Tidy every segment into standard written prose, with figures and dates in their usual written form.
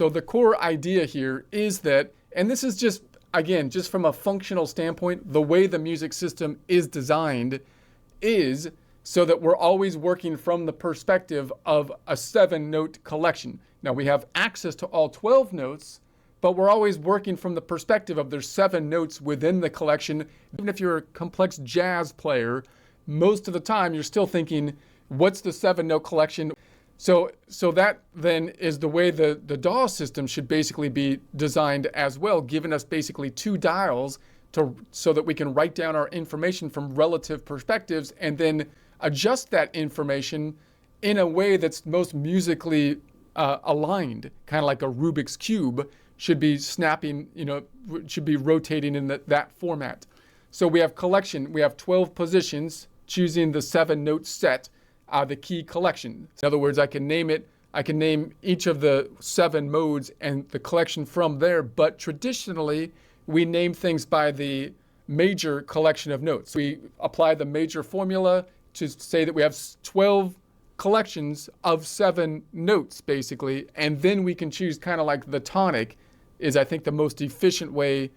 So the core idea here is that, and this is just, again, just from a functional standpoint, the way the music system is designed is so that we're always working from the perspective of a 7-note collection. Now we have access to all 12 notes, but we're always working from the perspective of there's 7 notes within the collection. Even if you're a complex jazz player, most of the time you're still thinking, what's the 7-note collection? So that then is the way the DAW system should basically be designed as well, giving us basically 2 dials so that we can write down our information from relative perspectives and then adjust that information in a way that's most musically aligned, kind of like a Rubik's Cube should be snapping, should be rotating in that format. So we have collection, we have 12 positions, choosing the 7-note set, the key collection. In other words, I can name it, I can name each of the 7 modes and the collection from there, but traditionally we name things by the major collection of notes. We apply the major formula to say that we have 12 collections of 7 notes basically, and then we can choose kind of like the tonic is I think the most efficient way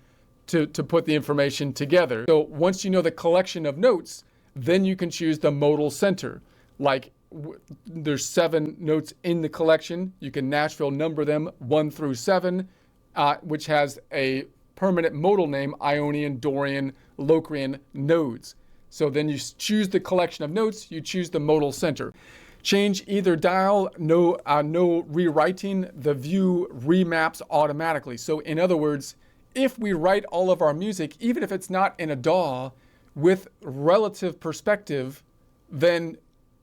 to put the information together. So once you know the collection of notes, then you can choose the modal center. Like there's 7 notes in the collection. You can Nashville number them 1 through 7, which has a permanent modal name, Ionian, Dorian, Locrian nodes. So then you choose the collection of notes, you choose the modal center. Change either dial, no rewriting, the view remaps automatically. So in other words, if we write all of our music, even if it's not in a DAW, with relative perspective, then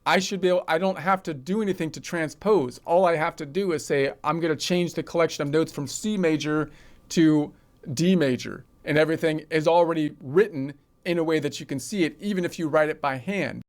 I don't have to do anything to transpose. All I have to do is say, I'm going to change the collection of notes from C major to D major, and everything is already written in a way that you can see it, even if you write it by hand.